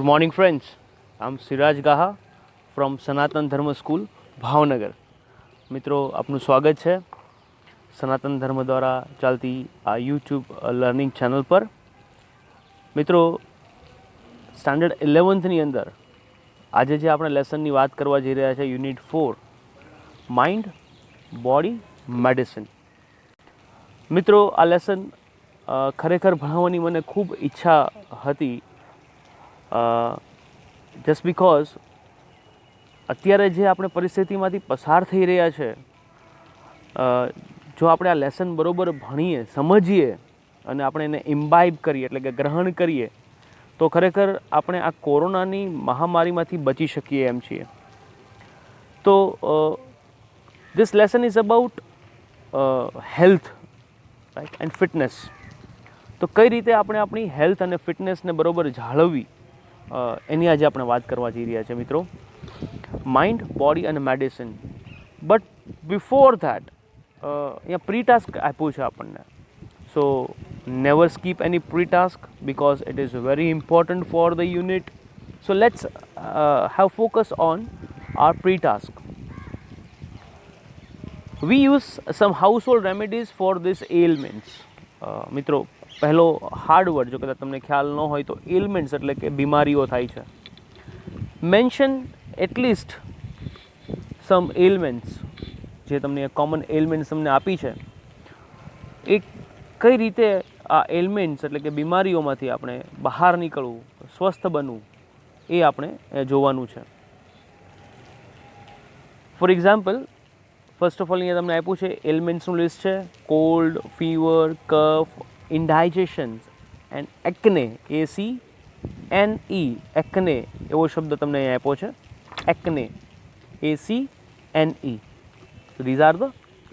Good morning, friends. I'm Siraj Gaha from સનાતન ધર્મ school Bhavnagar. મિત્રો, આપનું સ્વાગત છે સનાતન ધર્મ દ્વારા ચાલતી આ યુટ્યુબ લર્નિંગ ચેનલ પર. મિત્રો, સ્ટાન્ડર્ડ 11થની અંદર આજે જે આપણે લેસનની વાત કરવા જઈ રહ્યા છે, યુનિટ 4, માઇન્ડ, બોડી, મેડિસિન. મિત્રો, આ લેસન ખરેખર ભણાવવાની મને ખૂબ ઈચ્છા હતી, જસ્ટ બિકોઝ અત્યારે જે આપણે પરિસ્થિતિમાંથી પસાર થઈ રહ્યા છે, જો આપણે આ લેસન બરાબર ભણીએ, સમજીએ અને આપણે એને ઇમ્બાઇબ કરીએ, એટલે કે ગ્રહણ કરીએ, તો ખરેખર આપણે આ કોરોનાની મહામારીમાંથી બચી શકીએ એમ છીએ. તો this lesson is about health, right, and fitness. તો કઈ રીતે આપણે આપણી હેલ્થ અને ફિટનેસને બરાબર જાળવવી, એની આજે આપણે વાત કરવા જઈ રહ્યા છીએ મિત્રો. માઇન્ડ, બોડી અને મેડિસિન. બટ બિફોર ધેટ અહીંયા પ્રી ટાસ્ક આપ્યું છે આપણને. So never skip any pre task because it is very important for the unit. So let's have focus on our pre task. We use some household remedies for this elements. મિત્રો, પહેલો hard word જો કદાચ તમને ખ્યાલ ન હોય તો elements એટલે કે બીમારીઓ થાય છે. મેન્શન એટલીસ્ટ સમ એલિમેન્ટ્સ, જે તમને કોમન એલિમેન્ટ્સ તમને આપી છે, એ કઈ રીતે આ એલિમેન્ટ્સ એટલે કે બીમારીઓમાંથી આપણે બહાર નીકળવું, સ્વસ્થ બનવું, એ આપણે જોવાનું છે. For example, first of all અહીંયા તમને આપ્યું છે એલિમેન્ટ્સનું લિસ્ટ છે. કોલ્ડ, ફીવર, કફ, ઇન્ડાઇજેશન એન્ડ એકને, ACNE, એકને એવો શબ્દ તમને અહીંયા આપ્યો છે. Acne, ACNE. These are the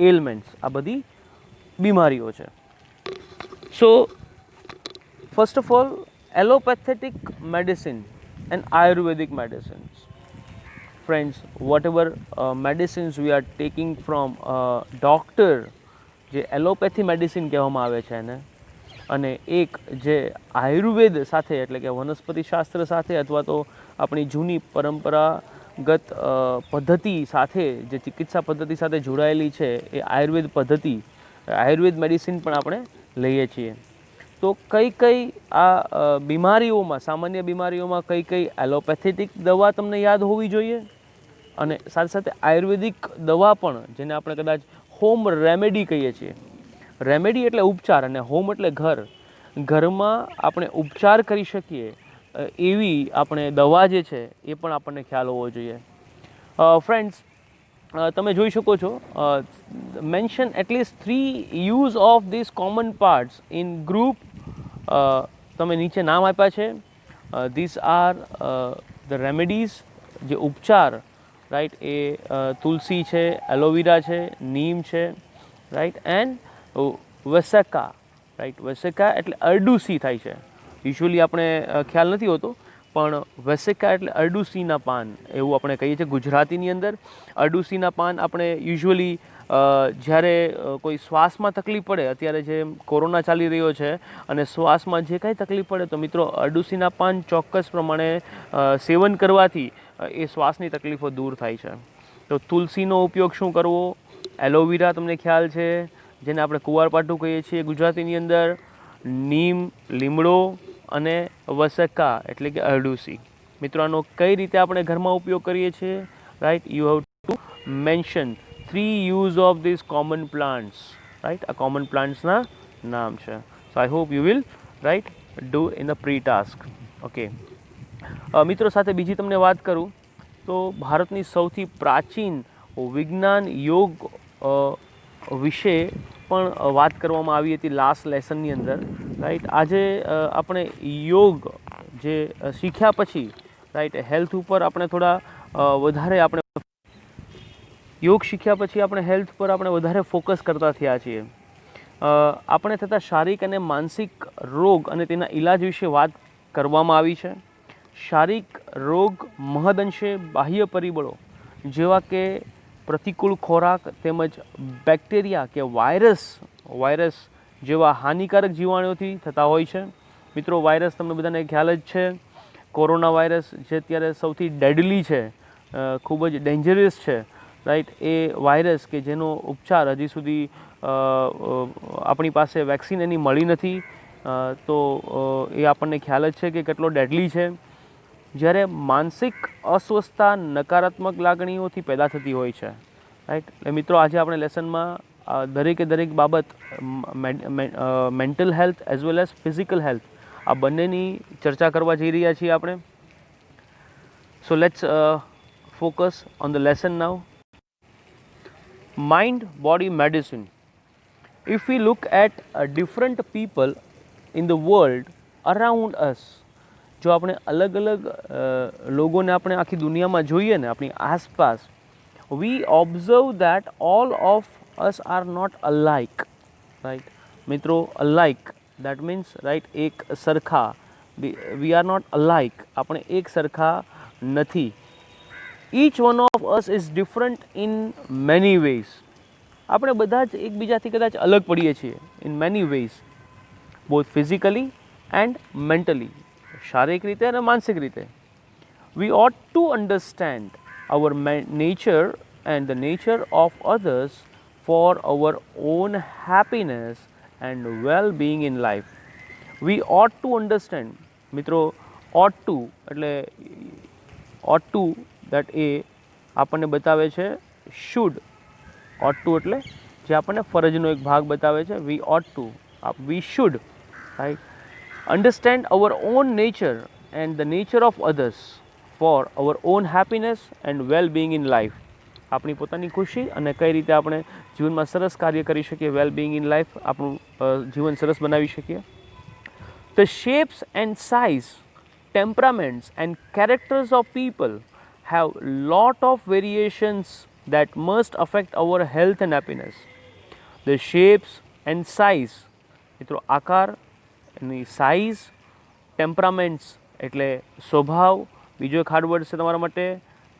ailments. આ બધી બીમારીઓ છે. So first of all, allopathic medicine and Ayurvedic medicines. Friends, whatever medicines we are taking from doctor, જે એલોપેથી મેડિસિન કહેવામાં આવે છે એને, અને એક જે આયુર્વેદ સાથે એટલે કે વનસ્પતિ શાસ્ત્ર સાથે અથવા તો આપણી જૂની પરંપરાગત પદ્ધતિ સાથે, જે ચિકિત્સા પદ્ધતિ સાથે જોડાયેલી છે, એ આયુર્વેદ પદ્ધતિ, આયુર્વેદ મેડિસિન પણ આપણે લઈએ છીએ. તો કઈ કઈ આ બીમારીઓમાં, સામાન્ય બીમારીઓમાં કઈ કઈ એલોપેથેટિક દવા તમને યાદ હોવી જોઈએ, અને સાથે સાથે આયુર્વેદિક દવા પણ, જેને આપણે કદાચ હોમ રેમેડી કહીએ છીએ. રેમેડી એટલે ઉપચાર અને હોમ એટલે ઘર. ઘરમાં આપણે ઉપચાર કરી શકીએ એવી આપણે દવા જે છે એ પણ આપણને ખ્યાલ હોવો જોઈએ. ફ્રેન્ડ્સ, તમે જોઈ શકો છો, mention at least 3 use of this common parts in group. તમે નીચે નામ આપ્યા છે. ધીસ આર ધ રેમેડીઝ, જે ઉપચાર, રાઈટ, એ તુલસી છે, એલોવેરા છે, નીમ છે, રાઈટ, એન્ડ વેસેકા. રાઈટ, વેસેકા એટલે અરડુસી થાય છે. યુઝ્યુઅલી આપણે ખ્યાલ નથી હોતો, પણ વેસેકા એટલે અરડુસીના પાન એવું આપણે કહીએ છીએ ગુજરાતીની અંદર. અરડુસીના પાન આપણે યુઝ્યુઅલી જ્યારે કોઈ શ્વાસમાં તકલીફ પડે, અત્યારે જે કોરોના ચાલી રહ્યો છે અને શ્વાસમાં જે કાંઈ તકલીફ પડે, તો મિત્રો અરડુસીના પાન ચોક્કસ પ્રમાણે સેવન કરવાથી એ શ્વાસની તકલીફો દૂર થાય છે. તો તુલસીનો ઉપયોગ શું કરવો, એલોવેરા તમને ખ્યાલ છે, જેને આપણે કુંવારપાઠું કહીએ છીએ ગુજરાતીની અંદર, નીમ, લીમડો અને વસેકા એટલે કે અરડુસી. મિત્રો, આનો કઈ રીતે આપણે ઘરમાં ઉપયોગ કરીએ છીએ, right, you have to mention 3 use of this common plants. Right, આ કોમન પ્લાન્ટ્સના નામ છે. So I hope you will, right, do in the pre task. Okay મિત્રો, સાથે બીજી તમને વાત કરું તો ભારતની સૌથી પ્રાચીન વિજ્ઞાન યોગ વિશે પણ વાત કરવામાં આવી હતી લાસ્ટ લેસનની અંદર. રાઈટ, આજે આપણે યોગ જે શીખ્યા પછી, રાઈટ, હેલ્થ ઉપર આપણે થોડા વધારે, આપણે યોગ શીખ્યા પછી આપણે હેલ્થ પર આપણે વધારે ફોકસ કરતા થયા છીએ. આપણે થતા શારીરિક અને માનસિક રોગ અને તેના ઈલાજ વિશે વાત કરવામાં આવી છે. શારીરિક રોગ મહદઅંશે બાહ્ય પરિબળો જેવા કે પ્રતિકૂળ ખોરાક તેમજ બેક્ટેરિયા કે વાયરસ જેવા હાનિકારક જીવાણુઓથી થતા હોય છે. મિત્રો, વાયરસ તમને બધાને ખ્યાલ જ છે. કોરોના વાયરસ જે અત્યારે સૌથી ડેડલી છે, ખૂબ જ ડેન્જરસ છે, રાઈટ, એ વાયરસ કે જેનો ઉપચાર હજી સુધી આપણી પાસે વેક્સિન એની મળી નથી, તો એ આપણને ખ્યાલ જ છે કે કેટલો ડેડલી છે. જ્યારે માનસિક અસ્વસ્થતા નકારાત્મક લાગણીઓથી પેદા થતી હોય છે, રાઈટ. એટલે મિત્રો આજે આપણે લેસનમાં દરેકે દરેક બાબત mental health as well as physical health આ બંનેની ચર્ચા કરવા જઈ રહ્યા છીએ આપણે. So let's focus on the lesson now. Mind body medicine. If we look at different people in the world around us, જો આપણે અલગ અલગ લોકોને આપણે આખી દુનિયામાં જોઈએ ને આપણી આસપાસ, we observe that all of us are not alike, right. મિત્રો, alike that means right, એક સરખા, we are not alike, આપણે એક સરખા નથી. Each one of us is different in many ways. આપણે બધા જ એકબીજાથી કદાચ અલગ પડીએ છીએ in many ways, both physically and mentally, શારીરિક રીતે અને માનસિક રીતે. We ought to understand our nature and the nature of others for our own happiness and well-being in life. We ought to understand. મિત્રો, ought to એટલે ought to that એ આપણને બતાવે છે શુડ. ought to એટલે જે આપણને ફરજનો એક ભાગ બતાવે છે. we ought to, we should, right, understand our own nature and the nature of others for our own happiness and well-being in life. આપણી પોતાની ખુશી અને કઈ રીતે આપણે જીવનમાં સરસ કાર્ય કરી શકીએ, વેલ-બીંગ ઇન લાઈફ, આપણું જીવન સરસ બનાવી શકીએ. The shapes and size, temperaments and characters of people have lot of variations that must affect our health and happiness. The shapes and size, મિત્રો આકાર, એની સાઇઝ, ટેમ્પરામેન્ટ્સ એટલે સ્વભાવ, બીજો એક હાર્ડ વર્ડ છે તમારા માટે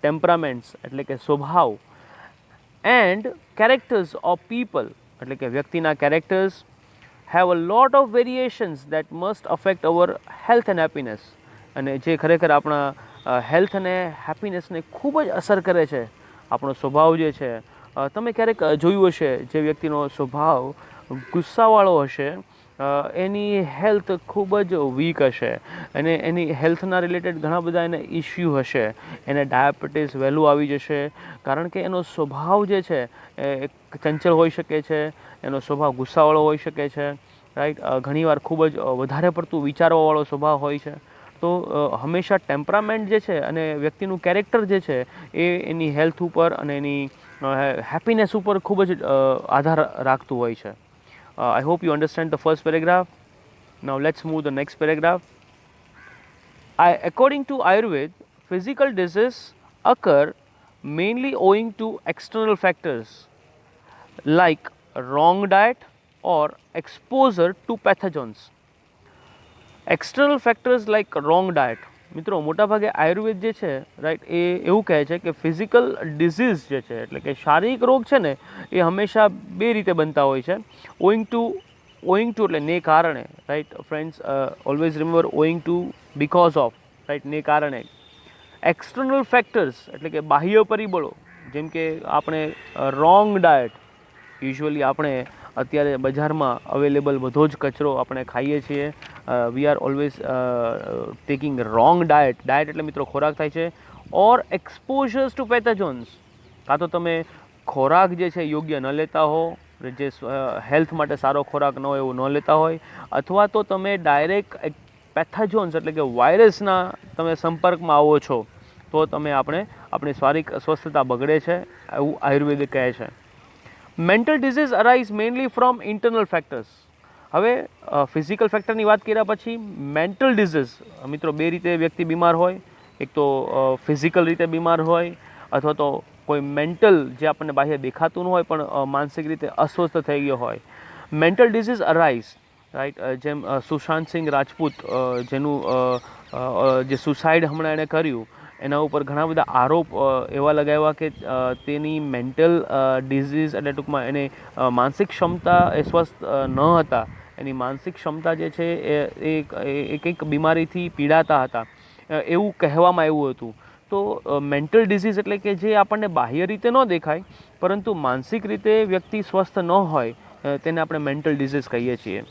ટેમ્પરામેન્ટ્સ એટલે કે સ્વભાવ, એન્ડ કેરેક્ટર્સ ઓફ પીપલ એટલે કે વ્યક્તિના characters have a lot of variations that must affect our health and happiness. અને જે ખરેખર આપણા હેલ્થ અને હેપીનેસને ખૂબ જ અસર કરે છે. આપણો સ્વભાવ જે છે, તમે ક્યારેક જોયું હશે જે વ્યક્તિનો સ્વભાવ ગુસ્સાવાળો હશે એની હેલ્થ ખૂબ જ વીક હશે અને એની હેલ્થના રિલેટેડ ઘણા બધા એને ઇસ્યુ હશે, એને ડાયાબિટીસ વહેલું આવી જશે, કારણ કે એનો સ્વભાવ જે છે એ ચંચળ હોઈ શકે છે, એનો સ્વભાવ ગુસ્સાવાળો હોઈ શકે છે, રાઈટ. ઘણીવાર ખૂબ જ વધારે પડતું વિચારવાવાળો સ્વભાવ હોય છે. તો હંમેશા ટેમ્પરામેન્ટ જે છે અને વ્યક્તિનું કેરેક્ટર જે છે એ એની હેલ્થ ઉપર અને એની હેપીનેસ ઉપર ખૂબ જ આધાર રાખતું હોય છે. I hope you understand the first paragraph. Now let's move the next paragraph. According to Ayurveda, physical diseases occur mainly owing to external factors like wrong diet or exposure to pathogens. External factors like wrong diet. મિત્રો, મોટાભાગે આયુર્વેદ જે છે, right, એ એવું કહે છે કે physical disease જે છે એટલે કે શારીરિક રોગ છે ને એ હંમેશા બે રીતે બનતા હોય છે. ઓઈંગ ટુ એટલે ને કારણે, right friends, always remember owing to, because of, right, ને કારણે. એક્સટર્નલ ફેક્ટર્સ એટલે કે બાહ્ય પરિબળો, જેમ કે આપણે રોંગ ડાયટ, યુઝ્યુઅલી આપણે અત્યારે બજારમાં અવેલેબલ બધો જ કચરો આપણે ખાઈએ છીએ. We are always taking wrong diet. Diet એટલે મિત્રો ખોરાક થાય છે. ઓર એક્સપોઝર્સ ટુ પેથોજન્સ, કાં તો તમે ખોરાક જે છે યોગ્ય ન લેતા હો, જે હેલ્થ માટે સારો ખોરાક ન હોય એવું ન લેતા હોય, અથવા તો તમે ડાયરેક્ટ પેથોજન્સ એટલે કે વાયરસના તમે સંપર્કમાં આવો છો તો તમે આપણી શારીરિક સ્વસ્થતા બગડે છે, એવું આયુર્વેદ કહે છે. Mental disease arise mainly from internal factors. હવે ફિઝિકલ ફેક્ટરની વાત કર્યા પછી મેન્ટલ ડિઝીઝ, મિત્રો બે રીતે વ્યક્તિ બીમાર હોય, એક તો ફિઝિકલ રીતે બીમાર હોય અથવા તો કોઈ મેન્ટલ જે આપણને બાહ્ય દેખાતું ન હોય પણ માનસિક રીતે અસ્વસ્થ થઈ ગયો હોય. મેન્ટલ ડિઝીઝ અરાઇઝ, રાઈટ, જેમ સુશાંત સિંહ રાજપૂત જેનું જે સુસાઇડ હમણાં એણે કર્યું એના ઉપર ઘણા બધા આરોપ એવા લગાવ્યા કે તેની મેન્ટલ ડિઝીઝ એટલે ટૂંકમાં એને માનસિક ક્ષમતા એ સ્વસ્થ ન હતા, એની માનસિક ક્ષમતા જે છે એ કંઈક બીમારીથી પીડાતા હતા. એવું કહેવામાં આવ્યું હતું. તો મેન્ટલ ડિઝીઝ એટલે કે જે આપણને બાહ્ય રીતે ન દેખાય પરંતુ માનસિક રીતે વ્યક્તિ સ્વસ્થ ન હોય, તેને આપણે મેન્ટલ ડિઝીઝ કહીએ છીએ.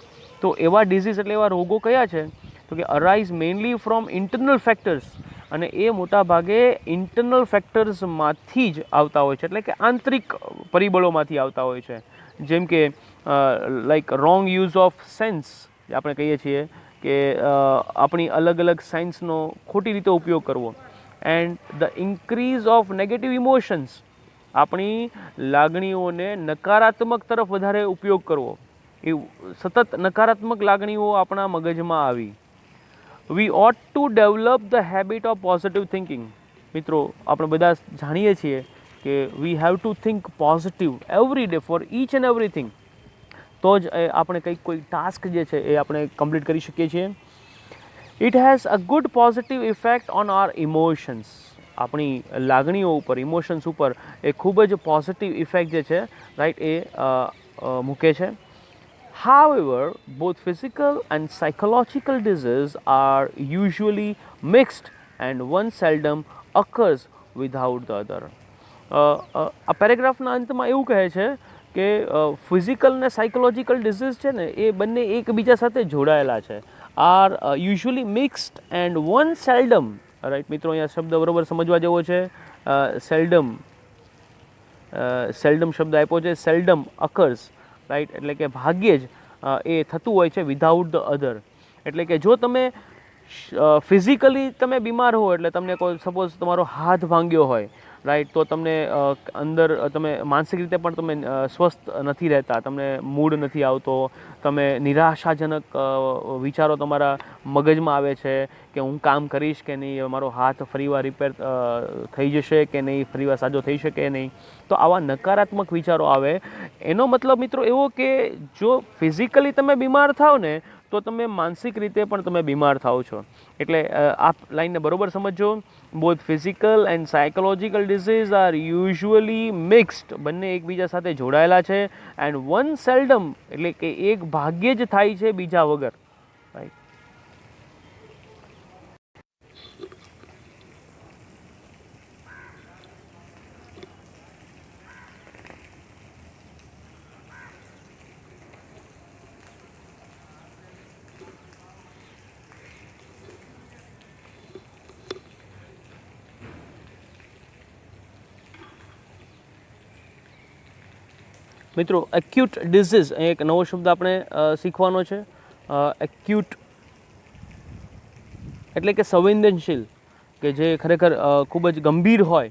તો એવા ડિઝીઝ એટલે એવા રોગો કયા છે? તો કે arise mainly from internal factors, અને એ મોટા ભાગે ઇન્ટરનલ ફેક્ટર્સમાંથી જ આવતા હોય છે, એટલે કે આંતરિક પરિબળોમાંથી આવતા હોય છે. જેમ કે like wrong use of sense, આપણે કહીએ છીએ કે આપણી અલગ અલગ સાયન્સનો ખોટી રીતે ઉપયોગ કરવો. And the increase of negative emotions, આપણી લાગણીઓને નકારાત્મક તરફ વધારે ઉપયોગ કરવો, એ સતત નકારાત્મક લાગણીઓ આપણા મગજમાં આવી. We ought to develop the habit of positive thinking. મિત્રો, આપણે બધા જાણીએ છીએ કે we have to think positive every day for each and everything, તો જ આપણે કંઈક કોઈ ટાસ્ક જે છે એ આપણે કમ્પ્લીટ કરી શકીએ છીએ. It has a good positive effect on R emotions. આપણી લાગણીઓ ઉપર, ઇમોશન્સ ઉપર એ ખૂબ જ પોઝિટિવ ઇફેક્ટ જે છે, રાઈટ, એ મૂકે છે. However, both physical and psychological diseases are usually mixed and one seldom occurs without the other. આ પેરેગ્રાફના અંતમાં એવું કહે છે કે ફિઝિકલ ને સાયકોલોજીકલ ડિઝીઝ છે ને એ બંને એકબીજા સાથે જોડાયેલા છે. Are usually mixed and one seldom, right મિત્રો, અહીંયા શબ્દ બરોબર સમજવા જેવો છે. સેલ્ડમ શબ્દ આપ્યો છે, સેલ્ડમ અકર્સ, રાઈટ, એટલે કે ભાગ્યે જ એ થતું હોય છે વિધાઉટ ધ અધર. એટલે કે જો તમે ફિઝિકલી તમે બીમાર હો, એટલે તમને કોઈ સપોઝ તમારો હાથ ભાંગ્યો હોય, રાઈટ, તો તમને અંદર તમે માનસિક રીતે પણ તમે સ્વસ્થ નથી રહેતા, તમને મૂડ નથી આવતો, તમે નિરાશાજનક વિચારો તમારા મગજમાં આવે છે કે હું કામ કરીશ કે નહીં, મારો હાથ ફરીવાર રિપેર થઈ જશે કે નહીં, ફરીવાર સાજો થઈ શકે નહીં. તો આવા નકારાત્મક વિચારો આવે. એનો મતલબ મિત્રો એવો કે જો ફિઝિકલી તમે બીમાર થાવ ને તો તમે માનસિક રીતે પણ તમે બીમાર થાવ છો. એટલે આ લાઈનને બરોબર સમજો. Both physical and psychological disease R usually mixed, બંને એકબીજા સાથે જોડાયેલા છે. એન્ડ વન સેલ્ડમ, એટલે કે એક ભાગ્યે જ થાય છે બીજા વગર, રાઈટ. મિત્રો, એક્યુટ ડિઝીઝ, એક નવો શબ્દ આપણે શીખવાનો છે. એક્યુટ એટલે કે સંવેદનશીલ, કે જે ખરેખર ખૂબ જ ગંભીર હોય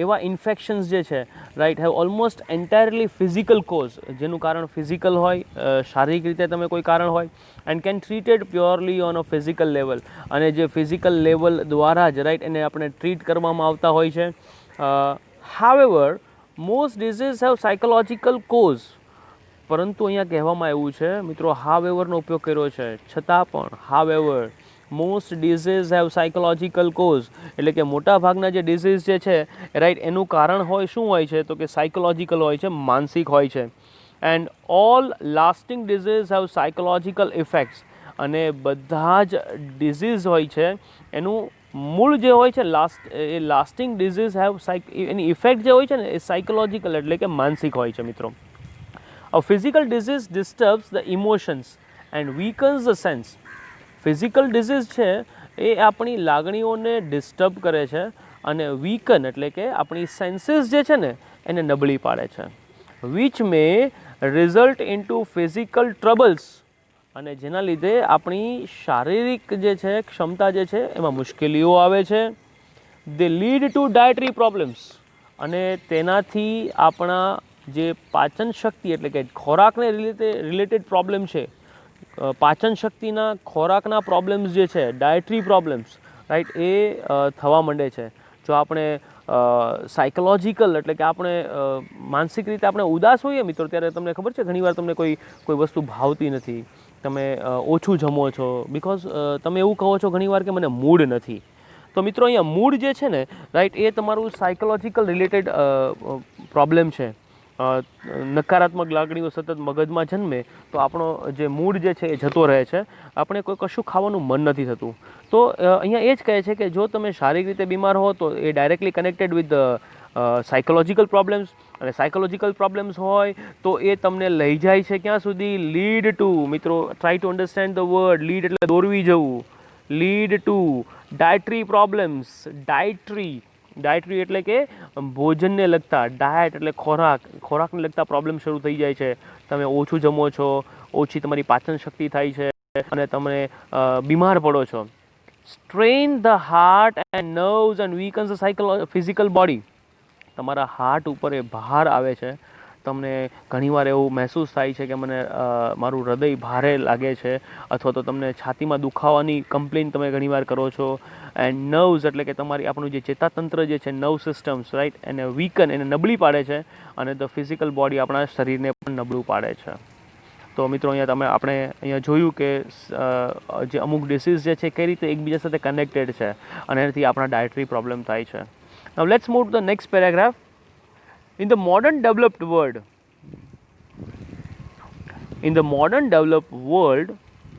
એવા ઇન્ફેક્શન્સ જે છે, right, have almost entirely physical cause, જેનું કારણ ફિઝિકલ હોય, શારીરિક રીતે તમે કોઈ કારણ હોય, and can treated purely on a physical level, અને જે ફિઝિકલ લેવલ દ્વારા જ, રાઈટ, એને આપણે ટ્રીટ કરવામાં આવતા હોય છે. However most disease have psychological cause, પરંતુ અહીંયા કહેવામાં આવ્યું છે મિત્રો, હાવેવરનો ઉપયોગ કર્યો છે, છતાં પણ however most disease have psychological cause, એટલે કે મોટા ભાગના જે ડિઝીઝ જે છે, રાઈટ, એનું કારણ હોય શું હોય છે? તો કે સાયકોલોજીકલ હોય છે, માનસિક હોય છે. And all lasting disease have psychological effects, અને બધા જ ડિઝીઝ હોય છે એનું મૂળ જે હોય છે a lasting disease have any effect જે હોય છે ને એ સાયકોલોજીકલ એટલે કે માનસિક હોય છે મિત્રો. A physical disease disturbs the emotions and weakens the senses. Physical disease છે એ આપણી લાગણીઓને ડિસ્ટર્બ કરે છે અને વીકન એટલે કે આપણી સેન્સીસ જે છે ને એને નબળી પાડે છે. Which may result into physical troubles, અને જેના લીધે આપણી શારીરિક જે છે ક્ષમતા જે છે એમાં મુશ્કેલીઓ આવે છે. દે લીડ ટુ ડાયટરી પ્રોબ્લેમ્સ, અને તેનાથી આપણા જે પાચન શક્તિ એટલે કે ખોરાકને રિલેટેડ પ્રોબ્લેમ છે, પાચન શક્તિના ખોરાકના પ્રોબ્લેમ્સ જે છે, ડાયટરી પ્રોબ્લેમ્સ, રાઈટ, એ થવા માંડે છે. જો આપણે સાયકોલોજીકલ એટલે કે આપણે માનસિક રીતે આપણે ઉદાસ હોઈએ મિત્રો, ત્યારે તમને ખબર છે ઘણીવાર તમને કોઈ વસ્તુ ભાવતી નથી, તમે ઓછું જમો છો, બિકોઝ તમે એવું કહો છો ઘણીવાર કે મને મૂડ નથી. તો મિત્રો અહીંયા મૂડ જે છે ને, રાઈટ, એ તમારું સાયકોલોજીકલ રિલેટેડ પ્રોબ્લેમ છે. નકારાત્મક લાગણીઓ સતત મગજમાં જન્મે તો આપણો જે મૂડ જે છે એ જતો રહે છે, આપણે કોઈ કશું ખાવાનું મન નથી થતું. તો અહીંયા એ જ કહે છે કે જો તમે શારીરિક રીતે બીમાર હો તો એ directly connected with psychological problems, અને સાયકોલોજીકલ પ્રોબ્લેમ્સ હોય તો એ તમને લઈ જાય છે ક્યાં સુધી? લીડ ટુ, મિત્રો try to understand the word lead એટલે દોરવી જવું, lead to dietary problems. Dietary એટલે કે ભોજનને લગતા, ડાયટ એટલે ખોરાકને લગતા પ્રોબ્લેમ શરૂ થઈ જાય છે. તમે ઓછું જમો છો, ઓછી તમારી પાચન શક્તિ થાય છે અને તમે બીમાર પડો છો. Strain the heart and nerves and weakens the physical body. તમારા હાર્ટ ઉપર એ ભાર આવે છે, તમને ઘણીવાર એવું મહેસૂસ થાય છે કે મને મારું હૃદય ભારે લાગે છે, અથવા તો તમને છાતીમાં દુખાવાની કમ્પ્લેન તમે ઘણીવાર કરો છો. એન્ડ નર્વ્સ એટલે કે તમારી આપણું જે ચેતાતંત્ર જે છે, નર્વ સિસ્ટમ્સ, રાઈટ, એને વીકન, એને નબળી પાડે છે, અને ધ ફિઝિકલ બોડી આપણા શરીરને પણ નબળું પાડે છે. તો મિત્રો આપણે અહીંયા જોયું કે જે અમુક ડિસીઝ જે છે કઈ રીતે એકબીજા સાથે કનેક્ટેડ છે, અને એનાથી આપણા ડાયટરી પ્રોબ્લેમ થાય છે. Now let's move to the next paragraph. In the modern developed world,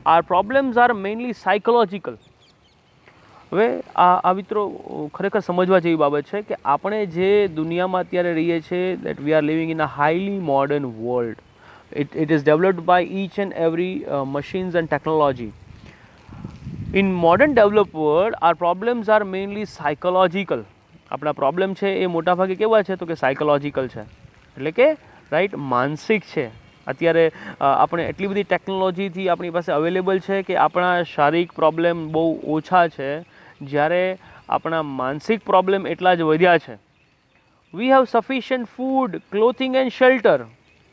our problems are mainly psychological. હવે આ મિત્રો ખરેખર સમજવા જેવી બાબત છે કે આપણે જે દુનિયામાં અત્યારે રહીએ છીએ, that we are living in a highly modern world. It is developed by each and every machines and technology. In modern developed world, our problems are mainly psychological. આપણા પ્રોબ્લેમ છે એ મોટાભાગે કેવા છે? તો કે સાયકોલોજીકલ છે, એટલે કે રાઈટ, માનસિક છે. અત્યારે આપણે એટલી બધી ટેકનોલોજીથી આપણી પાસે અવેલેબલ છે કે આપણા શારીરિક પ્રોબ્લેમ બહુ ઓછા છે, જ્યારે આપણા માનસિક પ્રોબ્લેમ એટલા જ વધ્યા છે. We have sufficient food, clothing and shelter.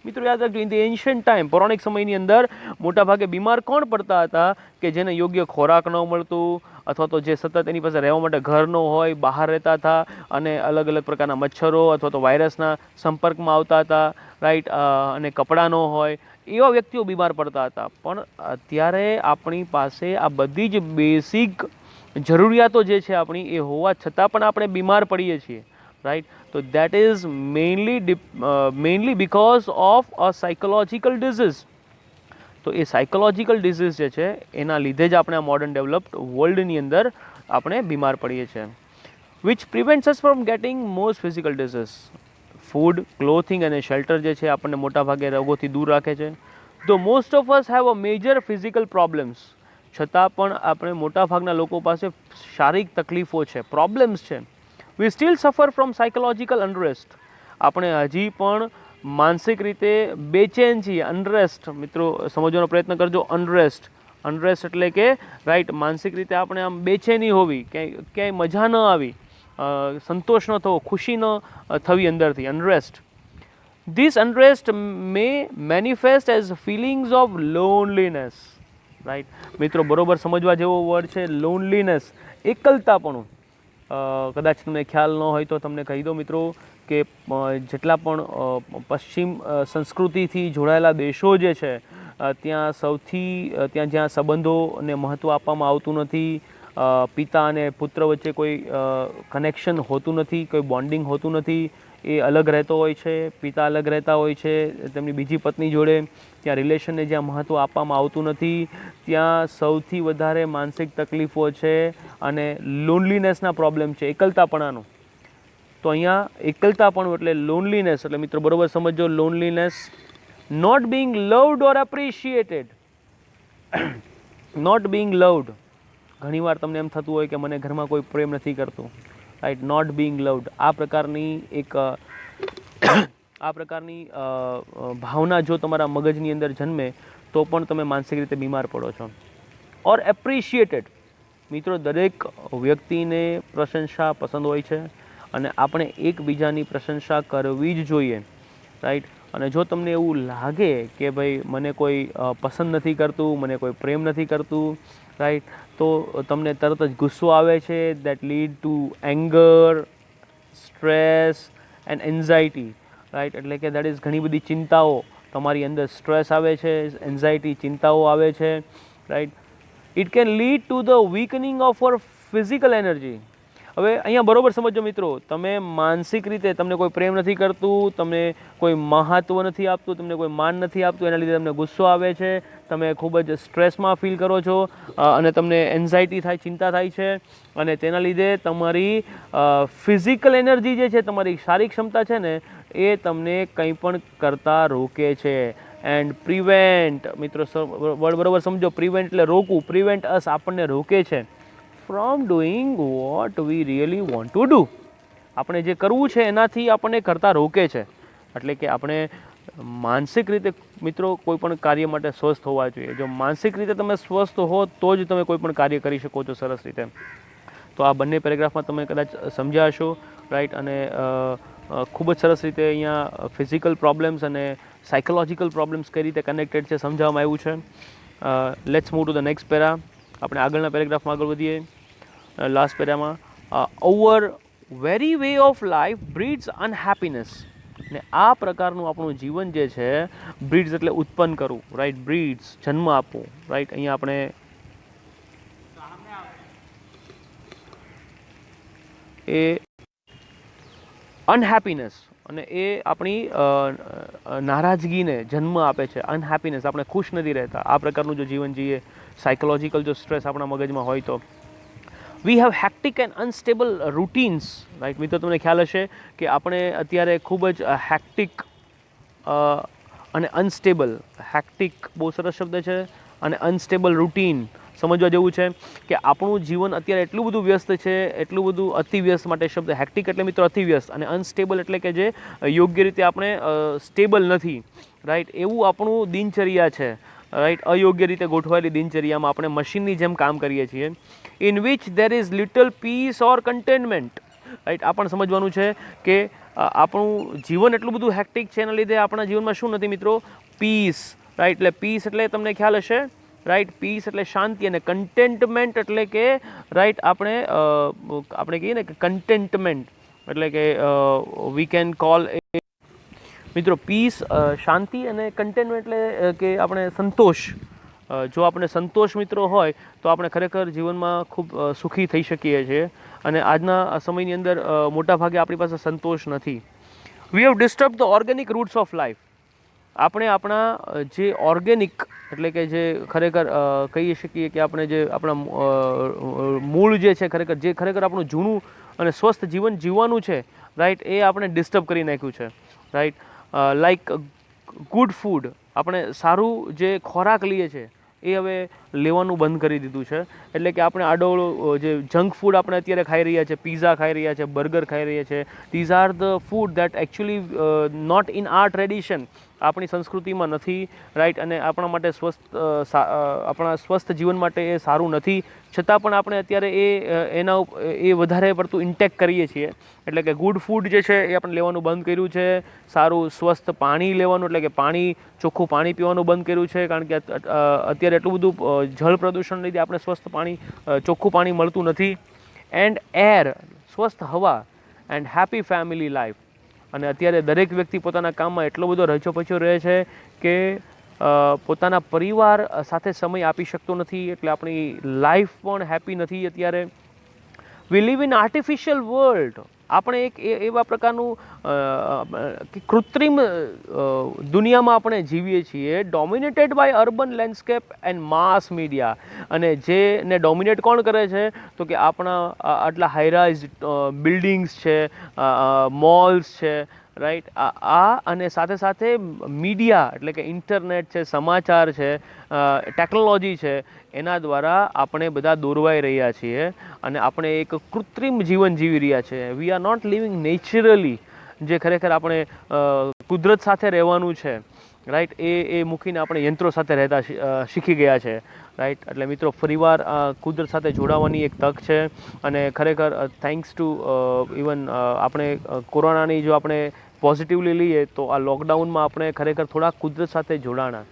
મિત્રો યાદ રાખજો, ઇન ધ એન્શન્ટ ટાઈમ, પૌરાણિક સમયની અંદર મોટાભાગે બીમાર કોણ પડતા હતા? કે જેને યોગ્ય ખોરાક ન મળતું, અથવા તો જે સતત એની પાસે રહેવા માટે ઘર ન હોય, બહાર રહેતા હતા અને અલગ અલગ પ્રકારના મચ્છરો અથવા તો વાયરસના સંપર્કમાં આવતા હતા, રાઈટ, અને કપડાં ન હોય, એવા વ્યક્તિઓ બીમાર પડતા હતા. પણ અત્યારે આપણી પાસે આ બધી જ બેસિક જરૂરિયાતો જે છે આપણી, એ હોવા છતાં પણ આપણે બીમાર પડીએ છીએ, રાઈટ. તો that is mainly because of a psychological disease. તો એ સાયકોલોજીકલ ડિઝીઝ જે છે એના લીધે જ આપણે આ મોડર્ન ડેવલપ્ડ વર્લ્ડની અંદર આપણે બીમાર પડીએ છીએ. Which prevents us from getting most physical disease. Food, clothing અને શેલ્ટર જે છે આપણને મોટાભાગે રોગોથી દૂર રાખે છે. The most of us have a major physical problems. છતાં પણ આપણે મોટાભાગના લોકો પાસે શારીરિક તકલીફો છે, પ્રોબ્લેમ્સ છે. We still suffer from psychological unrest. આપણે હજી પણ માનસિક રીતે બેચેન છીએ, અનરેસ્ટ. મિત્રો સમજવાનો પ્રયત્ન કરજો, અનરેસ્ટ એટલે કે રાઈટ, માનસિક રીતે આપણે આમ બેચેની હોવી, ક્યાંય મજા ન આવી, સંતોષ ન થવો, ખુશી ન થવી અંદરથી, unrest. This unrest may manifest as feelings of loneliness. Right મિત્રો, બરોબર સમજવા જેવો વર્ડ છે લોનલીનેસ, એકલતાપણું. કદાચ તમને ખ્યાલ ન હોય તો તમને કહી દો મિત્રો કે જેટલા પણ પશ્ચિમ સંસ્કૃતિથી જોડાયેલા દેશો જે છે, ત્યાં જ્યાં સંબંધોને મહત્ત્વ આપવામાં આવતું નથી, પિતા અને પુત્ર વચ્ચે કોઈ કનેક્શન હોતું નથી, કોઈ બોન્ડિંગ હોતું નથી, એ અલગ રહેતો હોય છે, પિતા અલગ રહેતા હોય છે તેમની બીજી પત્ની જોડે, ત્યાં રિલેશનને જ્યાં મહત્ત્વ આપવામાં આવતું નથી, ત્યાં સૌથી વધારે માનસિક તકલીફો છે અને લોનલીનેસના પ્રોબ્લેમ છે, એકલતાપણાનો. તો અહીંયા એકલતાપણું એટલે લોનલીનેસ, એટલે મિત્રો બરોબર સમજો, loneliness. Not being loved or appreciated. Not being loved, ઘણીવાર તમને એમ થતું હોય કે મને ઘરમાં કોઈ પ્રેમ નથી કરતું, રાઈટ. નોટ બિંગ લવ્ડ, આ પ્રકારની ભાવના જો તમારા મગજની અંદર જન્મે તો પણ તમે માનસિક રીતે બીમાર પડો છો. ઓર એપ્રિશિએટેડ, મિત્રો દરેક વ્યક્તિને પ્રશંસા પસંદ હોય છે અને આપણે એકબીજાની પ્રશંસા કરવી જ જોઈએ, રાઈટ. અને જો તમને એવું લાગે કે ભાઈ મને કોઈ પસંદ નથી કરતું, મને કોઈ પ્રેમ નથી કરતું, રાઈટ, તો તમને તરત જ ગુસ્સો આવે છે. That lead to anger, stress and anxiety, right. એટલે કે દેટ ઇઝ ઘણી બધી ચિંતાઓ તમારી અંદર, સ્ટ્રેસ આવે છે, એન્ઝાયટી, ચિંતાઓ આવે છે, right. It can lead to the weakening of our physical energy. હવે અહીંયા બરોબર સમજો મિત્રો, તમે માનસિક રીતે તમને કોઈ પ્રેમ નથી કરતું, તમને કોઈ મહત્વ નથી આપતું, તમને કોઈ માન નથી આપતું, એના લીધે તમને ગુસ્સો આવે છે, તમે ખૂબ જ સ્ટ્રેસમાં ફીલ કરો છો અને તમને એન્ઝાયટી થાય, ચિંતા થાય છે, અને તેના લીધે તમારી ફિઝિકલ એનર્જી જે છે, તમારી શારીરિક ક્ષમતા છે ને, એ તમને કંઈ પણ કરતાં રોકે છે. એન્ડ પ્રિવેન્ટ, મિત્રો વર્ડ બરોબર સમજો, પ્રિવેન્ટ એટલે રોકવું, પ્રિવેન્ટ અસ આપણને રોકે છે from doing what we really want to do. આપણે જે કરવું છે એનાથી આપણને કરતાં રોકે છે. એટલે કે આપણે માનસિક રીતે મિત્રો કોઈ પણ કાર્ય માટે સ્વસ્થ હોવા જોઈએ. જો માનસિક રીતે તમે સ્વસ્થ હો તો જ તમે કોઈ પણ કાર્ય કરી શકો છો સરસ રીતે. તો આ બંને પેરેગ્રાફમાં તમે કદાચ સમજ્યા હશો, રાઈટ. અને ખૂબ જ સરસ રીતે અહીંયા ફિઝિકલ પ્રોબ્લેમ્સ અને સાયકોલોજીકલ પ્રોબ્લેમ્સ કઈ રીતે કનેક્ટેડ છે સમજાવવામાં આવ્યું છે. Let's move to the next para. આપણે આગળના પેરેગ્રાફમાં આગળ વધીએ. લાસ્ટ પેરામાં, our very way of life breeds unhappiness. ને આ પ્રકારનું આપણું જીવન જે છે, બ્રીડ્સ એટલે ઉત્પન્ન કરવું, રાઈટ, બ્રીડ્સ જન્મ આપવું, રાઈટ. અહીંયા આપણે એ અનહેપીનેસ, અને એ આપણી નારાજગીને જન્મ આપે છે. અનહેપીનેસ, આપણે ખુશ નથી રહેતા. આ પ્રકારનું જો જીવન જીએ, સાયકોલોજીકલ જો સ્ટ્રેસ આપણા મગજમાં હોય તો. We have hectic and unstable routines, right. મિત્રો તમને ખ્યાલ હશે કે આપણે અત્યારે ખૂબ જ હેક્ટિક અને અનસ્ટેબલ, હેક્ટિક બહુ સરસ શબ્દ છે, અને અનસ્ટેબલ રૂટીન સમજવા જેવું છે કે આપણું જીવન અત્યારે એટલું બધું વ્યસ્ત છે, એટલું બધું અતિવ્યસ્ત માટે શબ્દ હેક્ટિક એટલે મિત્રો અતિવ્યસ્ત, અને અનસ્ટેબલ એટલે કે જે યોગ્ય રીતે આપણે સ્ટેબલ નથી, રાઈટ. એવું આપણું દિનચર્યા છે, રાઈટ. અયોગ્ય રીતે ગોઠવાયેલી દિનચર્યામાં આપણે મશીનની જેમ કામ કરીએ છીએ. In which there is little peace or contentment, right. આ પણ સમજવાનું છે કે આપણું જીવન એટલું બધું હેક્ટિક છે, એના લીધે આપણા જીવનમાં શું નથી મિત્રો? Piece, right. એટલે પીસ એટલે તમને ખ્યાલ હશે, રાઈટ. પીસ એટલે શાંતિ, અને કન્ટેન્ટમેન્ટ એટલે કે રાઈટ આપણે કહીએ ને કે કન્ટેન્ટમેન્ટ એટલે કે વી કેન કોલ એ મિત્રો પીસ, શાંતિ, અને કન્ટેન્ટમેન્ટ એટલે કે આપણે સંતોષ. જો આપણે સંતોષ મિત્રો હોય તો આપણે ખરેખર જીવનમાં ખૂબ સુખી થઈ શકીએ છીએ, અને આજના સમયની અંદર મોટાભાગે આપણી પાસે સંતોષ નથી. We have disturb the organic roots of life. આપણે આપણા જે ઓર્ગેનિક એટલે કે જે ખરેખર કહી શકીએ કે આપણે જે આપણા મૂળ જે છે, ખરેખર આપણું જૂનું અને સ્વસ્થ જીવન જીવવાનું છે, રાઈટ, એ આપણે ડિસ્ટર્બ કરી નાખ્યું છે, રાઈટ. લાઈક ગુડ ફૂડ, આપણે સારું જે ખોરાક લઈએ છીએ એ હવે લેવાનું બંધ કરી દીધું છે. એટલે કે આપણે આડોળું જે જંક ફૂડ આપણે અત્યારે ખાઈ રહ્યા છે, પીઝા ખાઈ રહ્યા છે, બર્ગર ખાઈ રહ્યા છે, these are the food that actually not in our tradition, આપણી સંસ્કૃતિમાં નથી, રાઈટ. અને આપણા માટે આપણા સ્વસ્થ જીવન માટે એ સારું નથી, છતાં પણ આપણે અત્યારે એ વધારે પડતું ઇન્ટેક કરીએ છીએ. એટલે કે ગુડ ફૂડ જે છે એ આપણે લેવાનું બંધ કર્યું છે. સારું સ્વસ્થ પાણી લેવાનું, એટલે કે ચોખ્ખું પાણી પીવાનું બંધ કર્યું છે, કારણ કે અત્યારે એટલું બધું જળ પ્રદૂષણ લીધે આપણે સ્વસ્થ પાણી, ચોખ્ખું પાણી મળતું નથી. એન્ડ એર, સ્વસ્થ હવા, એન્ડ હેપી ફેમિલી લાઈફ. અને અત્યારે દરેક વ્યક્તિ પોતાના કામમાં એટલો બધો રચોપચો રહે છે કે પોતાના પરિવાર સાથે સમય આપી શકતો નથી, એટલે આપણી લાઈફ પણ હેપી નથી અત્યારે. We live in artificial world. આપણે એક એવા પ્રકારનું કૃત્રિમ દુનિયામાં આપણે જીવીએ છીએ, dominated by urban landscape and mass media. અને જેને ડોમિનેટ કોણ કરે છે? તો કે આપણા આટલા હાઈરાઇઝ બિલ્ડિંગ્સ છે, મોલ્સ છે, રાઈટ. અને સાથે સાથે મીડિયા એટલે કે ઇન્ટરનેટ છે, સમાચાર છે, ટેકનોલોજી છે, એના દ્વારા આપણે બધા દોરવાઈ રહ્યા છીએ, અને આપણે એક કૃત્રિમ જીવન જીવી રહ્યા છીએ. We are not living naturally, જે ખરેખર આપણે કુદરત સાથે રહેવાનું છે, રાઈટ, એ મૂકીને આપણે યંત્રો સાથે રહેતા શીખી ગયા છે, રાઈટ. એટલે મિત્રો ફરીવાર કુદરત સાથે જોડાવાની એક તક છે, અને ખરેખર થેન્ક્સ ટુ ઇવન આપણે કોરોનાની જો આપણે પોઝિટિવલી લઈએ તો આ લોકડાઉનમાં આપણે ખરેખર થોડા કુદરત સાથે જોડાણા,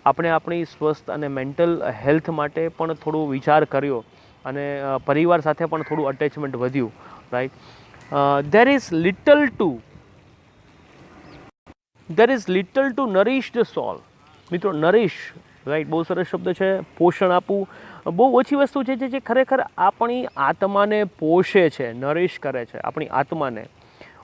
આપણે આપણી સ્વસ્થ અને મેન્ટલ હેલ્થ માટે પણ થોડો વિચાર કર્યો, અને પરિવાર સાથે પણ થોડું અટેચમેન્ટ વધ્યું, right. There is little to nourish the soul. મિત્રો નરિશ રાઈટ, બહુ સરસ શબ્દ છે. પોષણ આપવું બહુ ઓછી વસ્તુ છે જે ખરેખર આપણી આત્માને પોષે છે, નરિશ કરે છે આપણી આત્માને.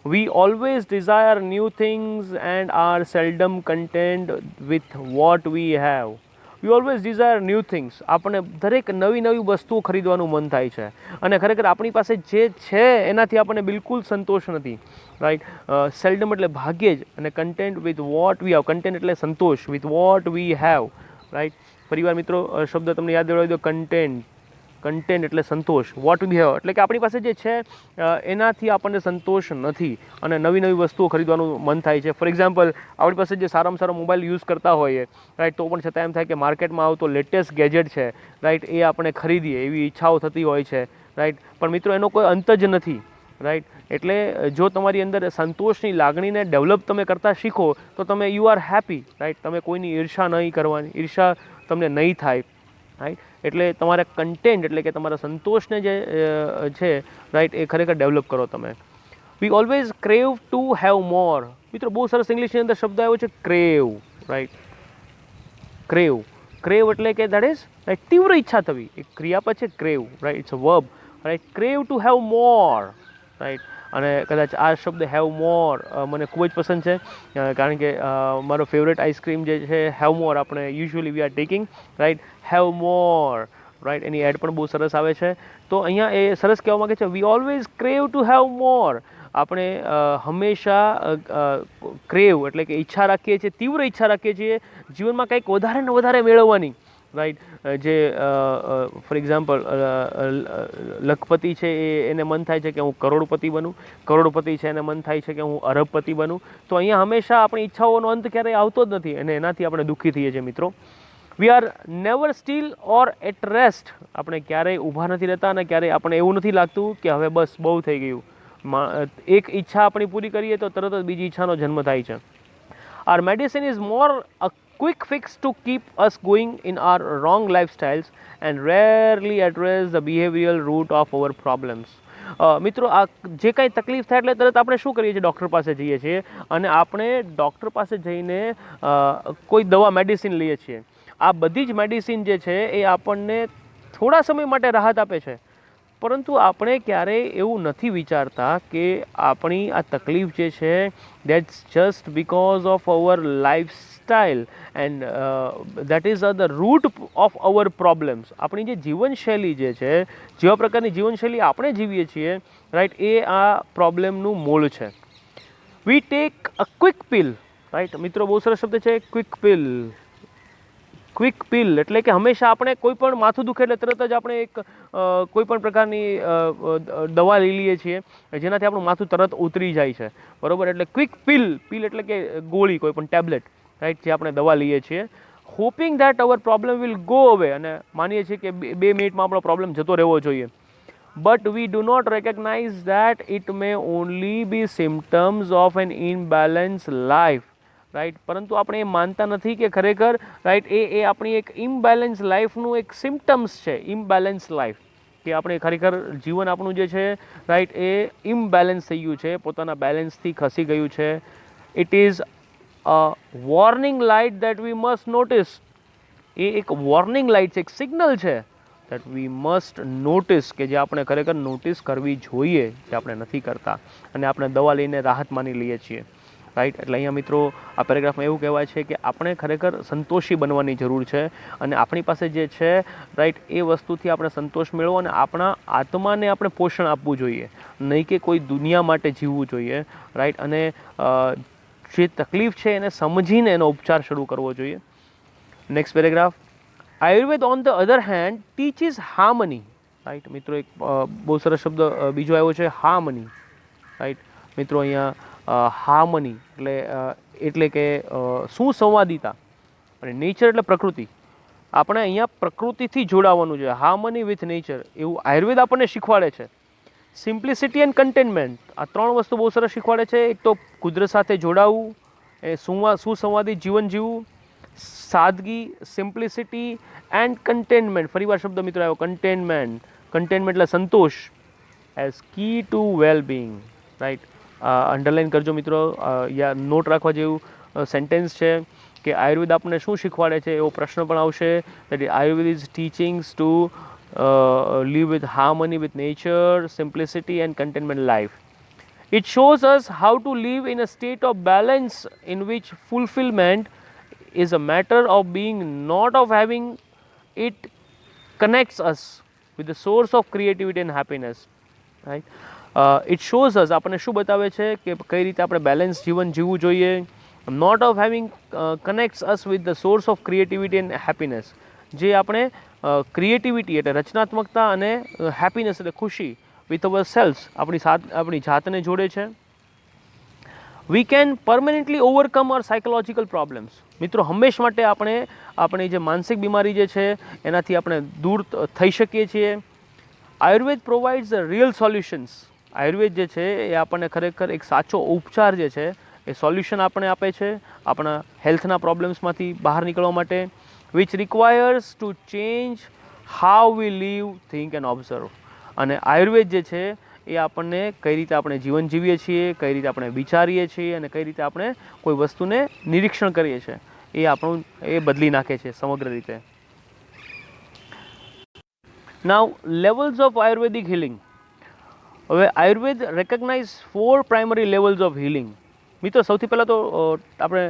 We always desire new things and are seldom content with what we have. We always desire new things. આપણને દરેક નવી નવી વસ્તુઓ ખરીદવાનું મન થાય છે અને ખરેખર આપણી પાસે જે છે એનાથી આપણને બિલકુલ સંતોષ નથી. રાઈટ, સેલ્ડમ એટલે ભાગ્યે જ, અને content with what we have. Content એટલે સંતોષ, with what we have. Right, પરિવાર મિત્રો શબ્દ તમને યાદ દેવડાવી દો, કન્ટેન્ટ. કન્ટેન્ટ એટલે સંતોષ, વોટ વી હેવ એટલે કે આપણી પાસે જે છે એનાથી આપણને સંતોષ નથી અને નવી નવી વસ્તુઓ ખરીદવાનું મન થાય છે. ફોર એક્ઝામ્પલ, આપણી પાસે જે સારામાં સારો મોબાઈલ યુઝ કરતા હોઈએ, રાઈટ, તો પણ છતાં એમ થાય કે માર્કેટમાં આવતો લેટેસ્ટ ગેજેટ છે, રાઈટ, એ આપણે ખરીદીએ એવી ઈચ્છાઓ થતી હોય છે. રાઈટ, પણ મિત્રો એનો કોઈ અંત જ નથી. રાઈટ, એટલે જો તમારી અંદર સંતોષની લાગણીને ડેવલપ તમે કરતાં શીખો તો તમે યુ આર હેપી. રાઈટ, તમે કોઈની ઈર્ષા નહીં કરવાની, ઈર્ષા તમને નહીં થાય. રાઈટ, એટલે તમારે કન્ટેન્ટ એટલે કે તમારા સંતોષને જે છે, રાઈટ, એ ખરેખર ડેવલપ કરો તમે. વી ઓલવેઝ ક્રેવ ટુ હેવ મોર. મિત્રો બહુ સરસ ઇંગ્લિશની અંદર શબ્દ આવ્યો છે ક્રેવ. Right, crave. ક્રેવ એટલે કે દેટ ઇઝ રાઈટ તીવ્ર ઈચ્છા થવી, એક ક્રિયાપદ છે crave. Right, it's a verb. Right, crave to have more. Right, અને કદાચ આ શબ્દ હેવ મોર મને ખૂબ જ પસંદ છે, કારણ કે મારો ફેવરેટ આઈસ્ક્રીમ જે છે હેવ મોર આપણે usually we are taking. Right, have more. Right, any aid પણ બહુ સરસ આવે છે. તો અહીંયા એ સરસ કહેવા માગે છે, વી always crave to have more. આપણે હંમેશા ક્રેવ એટલે કે ઈચ્છા રાખીએ છીએ, તીવ્ર ઈચ્છા રાખીએ છીએ જીવનમાં કંઈક વધારે ને વધારે મેળવવાની. રાઈટ, જે ફોર એક્ઝામ્પલ લખપતિ છે એને મન થાય છે કે હું કરોડપતિ બનું, કરોડપતિ છે એને મન થાય છે કે હું અરબપતિ બનું. તો અહીંયા હંમેશા આપણી ઈચ્છાઓનો અંત ક્યારેય આવતો જ નથી અને એનાથી આપણે દુઃખી થઈએ છીએ મિત્રો. We are never still or at rest. આપણે ક્યારેય ઊભા નથી રહેતા અને ક્યારેય આપણે એવું નથી લાગતું કે હવે બસ બહુ થઈ ગયું. એક ઈચ્છા આપણી પૂરી કરીએ તો તરત જ બીજી ઈચ્છાનો જન્મ થાય છે. Our medicine is more a quick fix to keep us going in our wrong lifestyles and rarely address the behavioral root of our problems. મિત્રો આ જે કાંઈ તકલીફ થાય એટલે તરત આપણે શું કરીએ છીએ, ડૉક્ટર પાસે જઈએ છીએ અને આપણે ડૉક્ટર પાસે જઈને કોઈ દવા મેડિસિન લઈએ છીએ. આ બધી જ મેડિસિન જે છે એ આપણને થોડા સમય માટે રાહત આપે છે, પરંતુ આપણે ક્યારેય એવું નથી વિચારતા કે આપણી આ તકલીફ જે છે that's just because of our lifestyle and that is the root of our problems. આપણી જે જીવનશૈલી જે છે, જેવા પ્રકારની જીવનશૈલી આપણે જીવીએ છીએ, રાઈટ, એ આ પ્રોબ્લેમનું મૂળ છે. We take a quick pill. Right, મિત્રો બહુ સરસ શબ્દ છે ક્વિક પિલ. ક્વિક પિલ એટલે કે હંમેશા આપણે કોઈ પણ માથું દુખે એટલે તરત જ આપણે એક કોઈ પણ પ્રકારની દવા લઈ લઈએ છીએ જેનાથી આપણું માથું તરત ઉતરી જાય છે, બરોબર. એટલે ક્વિક પિલ, પિલ એટલે કે ગોળી, કોઈ પણ ટેબ્લેટ, રાઈટ, જે આપણે દવા લઈએ છીએ hoping that our problem will go away, અને માનીએ છીએ કે 2 મિનિટમાં આપણો પ્રોબ્લેમ જતો રહેવો જોઈએ. But we do not recognize that it may only be symptoms of an imbalance life. Right, પરંતુ આપણે એ માનતા નથી કે ખરેખર રાઈટ એ આપણી એક ઇમ્બેલેન્સ લાઈફનું એક સિમ્ટમ્સ છે. ઇમ્બેલેન્સ લાઈફ કે આપણે ખરેખર જીવન આપણું જે છે રાઈટ એ ઇમ્બેલેન્સ થઈ ગયું છે, પોતાના બેલેન્સથી ખસી ગયું છે. It is a warning light that we must notice. એ એક વોર્નિંગ લાઇટ છે, એક સિગ્નલ છે દેટ વી મસ્ટ નોટિસ, કે જે આપણે ખરેખર નોટિસ કરવી જોઈએ, જે આપણે નથી કરતા અને આપણે દવા લઈને રાહત માની લઈએ છીએ. રાઈટ, એટલે અહીંયા મિત્રો આ પેરેગ્રાફમાં એવું કહેવાય છે કે આપણે ખરેખર સંતોષી બનવાની જરૂર છે અને આપણી પાસે જે છે રાઈટ એ વસ્તુથી આપણે સંતોષ મેળવો અને આપણા આત્માને આપણે પોષણ આપવું જોઈએ, નહીં કે કોઈ દુનિયા માટે જીવવું જોઈએ. રાઈટ, અને જે તકલીફ છે એને સમજીને એનો ઉપચાર શરૂ કરવો જોઈએ. Next paragraph. Ayurveda on the other hand teaches harmony. Right, મિત્રો એક બહુ સરસ શબ્દ બીજો આવ્યો છે, હાર્મની. રાઈટ, મિત્રો અહીંયા હાર્મની એટલે કે સુસંવાદિતા અને નેચર એટલે પ્રકૃતિ. આપણે અહીંયા પ્રકૃતિથી જોડાવાનું છે, હાર્મની વિથ નેચર, એવું આયુર્વેદ આપણને શીખવાડે છે. સિમ્પ્લિસિટી એન્ડ કન્ટેનમેન્ટ, આ 3 વસ્તુ બહુ સરસ શીખવાડે છે. એક તો કુદરત સાથે જોડાવું, એ સુસંવાદિત જીવન જીવવું, સાદગી, સિમ્પ્લિસિટી એન્ડ કન્ટેનમેન્ટ. ફરીવાર શબ્દ મિત્રો આવ્યો, કન્ટેનમેન્ટ. કન્ટેનમેન્ટ એટલે સંતોષ as key to well being. Right, underline કરજો મિત્રો, યા નોટ રાખવા જેવું સેન્ટેન્સ છે. કે આયુર્વેદ આપણને શું શીખવાડે છે, એવો પ્રશ્ન પણ આવશે. that Ayurveda is teachings to live with harmony with nature, simplicity and contentment life. It shows us how to live in a state of balance in which fulfillment is a matter of being, not of having. It connects us with the source of creativity and happiness. Right? It shows us, આપણને શું બતાવે છે કે કઈ રીતે આપણે balance જીવન જીવવું જોઈએ. Not of having connects us with the source of creativity and happiness. જે આપણે ક્રિએટિવિટી એટલે રચનાત્મકતા અને હેપીનેસ એટલે ખુશી વિથ અવર સેલ્સ આપણી જાતને જોડે છે. We can permanently overcome our psychological problems. મિત્રો હંમેશ માટે આપણે આપણી જે માનસિક બીમારી જે છે એનાથી આપણે દૂર થઈ શકીએ છીએ. Ayurveda provides the real solutions. Ayurveda જે છે એ આપણને ખરેખર એક સાચો ઉપચાર જે છે એ સોલ્યુશન આપણે આપે છે આપણા હેલ્થના પ્રોબ્લેમ્સમાંથી બહાર નીકળવા માટે. which requires to change how we live, think and observe. અને આયુર્વેદ જે છે એ આપણને કઈ રીતે આપણે જીવન જીવીએ છીએ, કઈ રીતે આપણે વિચારીએ છીએ અને કઈ રીતે આપણે કોઈ વસ્તુને નિરીક્ષણ કરીએ છીએ એ આપણું એ બદલી નાખે છે સમગ્ર રીતે. Now levels of Ayurvedic healing. હવે Ayurveda recognize 4 primary levels of healing. મિત્રો સૌથી પહેલાં તો આપણે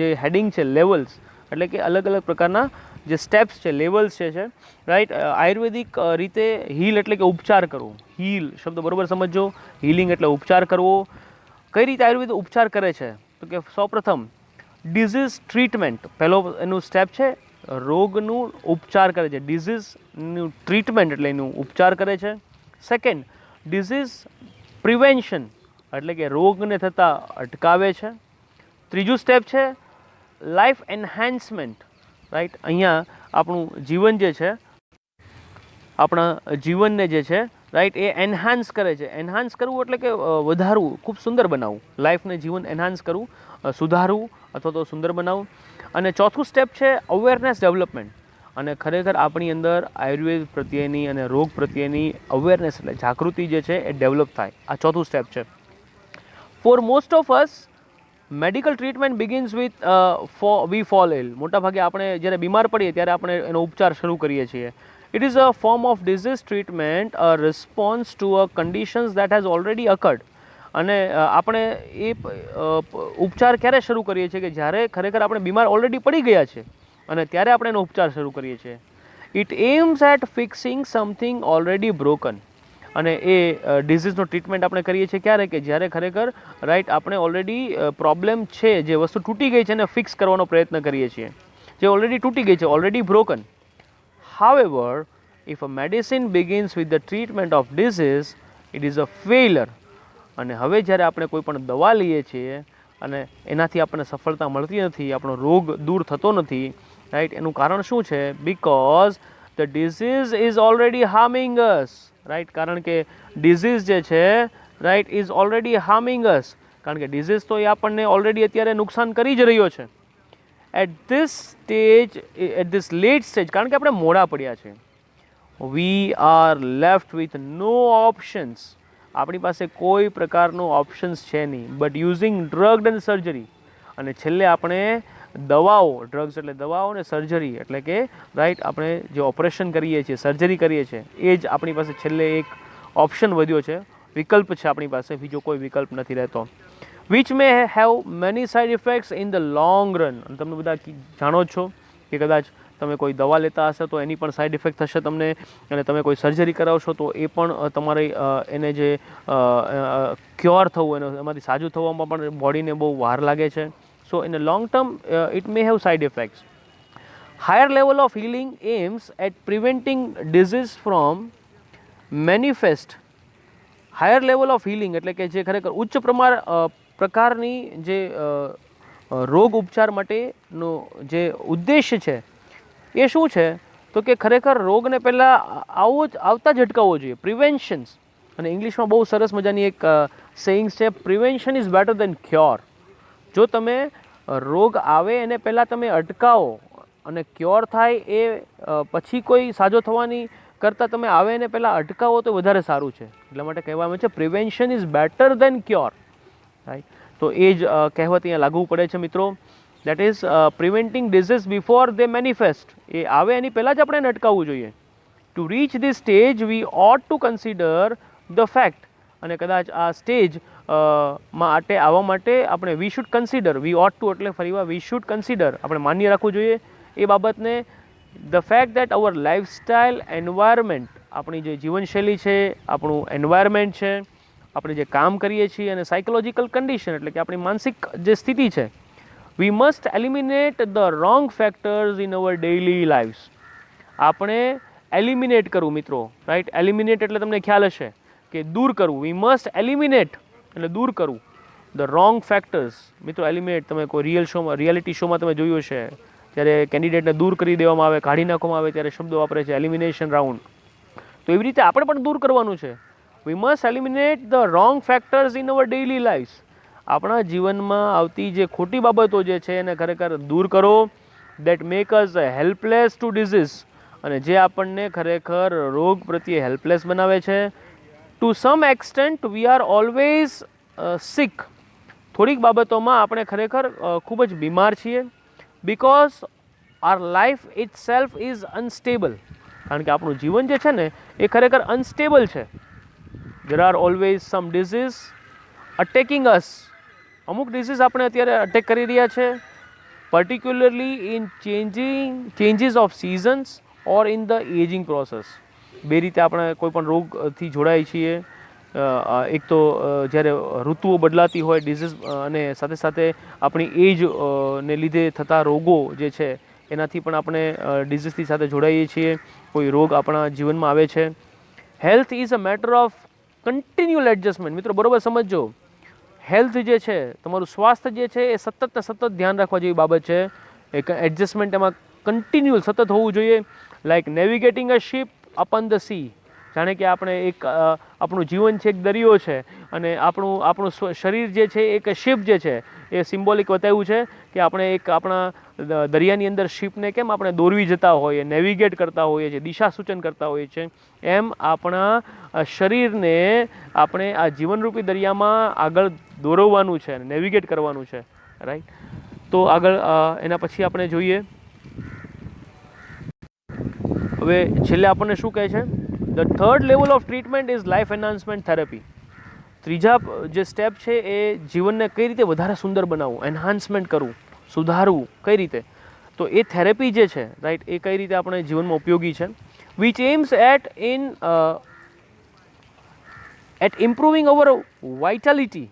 જે હેડિંગ છે લેવલ્સ એટલે કે અલગ અલગ પ્રકારના જે સ્ટેપ્સ છે લેવલ્સ છે રાઈટ. આયુર્વેદિક રીતે હીલ એટલે કે ઉપચાર કરવો. હીલ શબ્દ બરાબર સમજો. હીલિંગ એટલે ઉપચાર કરવો. કઈ રીતે આયુર્વેદ ઉપચાર કરે છે તો કે સૌપ્રથમ ડિઝીઝ ટ્રીટમેન્ટ પહેલો એનું સ્ટેપ છે. રોગનું ઉપચાર કરે છે. ડિઝીઝનું ટ્રીટમેન્ટ એટલે એનું ઉપચાર કરે છે. સેકન્ડ ડિઝીઝ પ્રિવેન્શન એટલે કે રોગને થતાં અટકાવે છે. ત્રીજું સ્ટેપ છે લાઈફ એન્હાન્સમેન્ટ રાઈટ. અહીંયા આપણું જીવન જે છે આપણા જીવનને જે છે રાઈટ એ એન્હાન્સ કરે છે. એન્હાન્સ કરવું એટલે કે વધારવું, ખૂબ સુંદર બનાવવું. લાઈફને જીવન એન્હાન્સ કરવું, સુધારવું અથવા તો સુંદર બનાવવું. અને ચોથું સ્ટેપ છે અવેરનેસ ડેવલપમેન્ટ. અને ખરેખર આપણી અંદર આયુર્વેદ પ્રત્યેની અને રોગ પ્રત્યેની અવેરનેસ એટલે જાગૃતિ જે છે એ ડેવલપ થાય. આ ચોથું સ્ટેપ છે. For most of us medical treatment begins with we fall ill. મોટાભાગે આપણે જ્યારે બીમાર પડીએ ત્યારે આપણે એનો ઉપચાર શરૂ કરીએ છીએ. It is a form of disease treatment, a response to a conditions that has already અકર્ડ. અને આપણે એ ઉપચાર ક્યારે શરૂ કરીએ છીએ કે જ્યારે ખરેખર આપણે બીમાર ઓલરેડી પડી ગયા છે અને ત્યારે આપણે એનો ઉપચાર શરૂ કરીએ છીએ. It aims at fixing something already broken. અને એ ડિઝીઝનો ટ્રીટમેન્ટ આપણે કરીએ છીએ ક્યારે કે જ્યારે ખરેખર રાઈટ આપણે ઓલરેડી પ્રોબ્લેમ છે, જે વસ્તુ તૂટી ગઈ છે એને ફિક્સ કરવાનો પ્રયત્ન કરીએ છીએ, જે ઓલરેડી તૂટી ગઈ છે, already broken. However if a medicine begins with the treatment of disease it is a failure. અને હવે જ્યારે આપણે કોઈ પણ દવા લઈએ છીએ અને એનાથી આપણને સફળતા મળતી નથી, આપણો રોગ દૂર થતો નથી રાઈટ, એનું કારણ શું છે? Because the disease is already harming us right. કારણ કે ડિઝીઝ જે છે right is already harming us. કારણ કે ડિઝીઝ તો એ આપણને ઓલરેડી અત્યારે નુકસાન કરી જ રહ્યો છે. At this stage, at this late stage, કારણ કે આપણે મોડા પડ્યા છે. We are left with no options. આપણી પાસે કોઈ પ્રકારનો ઓપ્શન્સ છે નહીં but using drug and surgery. અને છેલ્લે આપણે દવાઓ, ડ્રગ્સ એટલે દવાઓ ને સર્જરી એટલે કે રાઈટ આપણે જે ઓપરેશન કરીએ છીએ, સર્જરી કરીએ છીએ એ જ આપણી પાસે છેલ્લે એક ઓપ્શન વધ્યો છે, વિકલ્પ છે આપણી પાસે, બીજો કોઈ વિકલ્પ નથી રહેતો. Which may have many side effects in the long run. અને તમે બધા જાણો જ છો કે કદાચ તમે કોઈ દવા લેતા હશો તો એની પણ સાઇડ ઇફેક્ટ થશે તમને, અને તમે કોઈ સર્જરી કરાવશો તો એ પણ તમારે એને જે ક્યોર થવું, એમાંથી સાજું થવામાં પણ બોડીને બહુ વાર લાગે છે. So in the long term, it may have side effects. Higher level of healing aims at preventing disease from manifest. Higher level of healing એટલે કે જે ખરેખર ઉચ્ચ પ્રકારની જે રોગ ઉપચાર માટેનો જે ઉદ્દેશ્ય છે એ શું છે તો કે ખરેખર રોગને પહેલાં આવતા જ અટકાવવો જોઈએ. પ્રિવેન્શન્સ. અને ઇંગ્લિશમાં બહુ સરસ મજાની એક સેઇંગ્સ છે, prevention is better than cure. જો તમે રોગ આવે એને પહેલાં તમે અટકાવો અને ક્યોર થાય એ પછી કોઈ સાજો થવાની કરતાં તમે આવે એને પહેલાં અટકાવો તો વધારે સારું છે. એટલા માટે કહેવામાં આવે છે prevention is better than cure right. તો એ જ કહેવત અહીંયા લાગુ પડે છે મિત્રો. That is preventing disease before they manifest. એ આવે એની પહેલાં જ આપણે એને અટકાવવું જોઈએ. To reach this stage we ought to consider the fact. અને કદાચ આ સ્ટેજ માટે આવવા માટે આપણે we should consider, we ought to એટલે ફરીવાર વી શુડ કન્સિડર, આપણે માન્ય રાખવું જોઈએ એ બાબતને. The fact that our lifestyle environment, આપણી જે જીવનશૈલી છે, આપણું એન્વાયરમેન્ટ છે, આપણે જે કામ કરીએ છીએ, અને સાયકોલોજીકલ કન્ડિશન એટલે કે આપણી માનસિક જે સ્થિતિ છે, we must eliminate the wrong factors in our daily lives. આપણે એલિમિનેટ કરવું મિત્રો, રાઈટ. એલિમિનેટ એટલે તમને ખ્યાલ હશે કે દૂર કરવું. વી મસ્ટ એલિમિનેટ એટલે દૂર કરવું ધ રોંગ ફેક્ટર્સ. મિત્રો એલિમિનેટ તમે કોઈ રિયાલિટી શોમાં તમે જોયું હશે, જ્યારે કેન્ડિડેટને દૂર કરી દેવામાં આવે, કાઢી નાખવામાં આવે, ત્યારે શબ્દો વાપરે છે એલિમિનેશન રાઉન્ડ. તો એવી રીતે આપણે પણ દૂર કરવાનું છે. We must eliminate the wrong factors in our daily lifes. આપણા જીવનમાં આવતી જે ખોટી બાબતો જે છે એને ખરેખર દૂર કરો. That make us helpless to disease, અને જે આપણને ખરેખર રોગ પ્રત્યે હેલ્પલેસ બનાવે છે. To some extent we are always sick. થોડીક બાબતોમાં આપણે ખરેખર ખૂબ જ બીમાર છીએ. Because our life itself is unstable. કારણ કે આપણું જીવન જે છે ને એ ખરેખર અનસ્ટેબલ છે. There are always some disease attacking us. અમુક ડિઝીઝ આપણે અત્યારે અટેક કરી રહ્યા છે, particularly in changes of seasons or in the aging process. બે રીતે આપણે કોઈ પણ રોગથી જોડાઈએ છીએ. એક તો જ્યારે ઋતુઓ બદલાતી હોય ડિઝીઝ, અને સાથે સાથે આપણી એજ ને લીધે થતા રોગો જે છે એનાથી પણ આપણે ડિઝીઝથી સાથે જોડાઈએ છીએ. કોઈ રોગ આપણા જીવનમાં આવે છે. Health is a matter of કન્ટિન્યુઅલ adjustment. મિત્રો બરોબર સમજજો, હેલ્થ જે છે, તમારું સ્વાસ્થ્ય જે છે એ સતત ને સતત ધ્યાન રાખવા જેવી બાબત છે. એક એડજસ્ટમેન્ટ એમાં કન્ટિન્યુઅલ સતત હોવું જોઈએ. Like navigating a ship upon the sea. જાણે કે આપણે એક આપણું જીવન છે એક દરિયો છે, અને આપણું શરીર જે છે એક શિપ જે છે એ સિમ્બોલિક બતાવ્યું છે કે આપણે એક આપણા દરિયાની અંદર શિપને કેમ આપણે દોરવી જતા હોઈએ, નેવિગેટ કરતા હોઈએ છીએ, દિશા સૂચન કરતા હોઈએ છીએ, એમ આપણા શરીરને આપણે આ જીવનરૂપી દરિયામાં આગળ દોરવવાનું છે, નેવિગેટ કરવાનું છે, રાઈટ. તો આગળ એના પછી આપણે જોઈએ. હવે છેલ્લે આપણને શું કહે છે? The third level of treatment is life enhancement therapy. ત્રીજા જે સ્ટેપ છે એ જીવનને કઈ રીતે વધારે સુંદર બનાવવું, એન્હાન્સમેન્ટ કરવું, સુધારવું કઈ રીતે, તો એ થેરેપી જે છે, રાઈટ, એ કઈ રીતે આપણે જીવનમાં ઉપયોગી છે. Which aims at improving our vitality,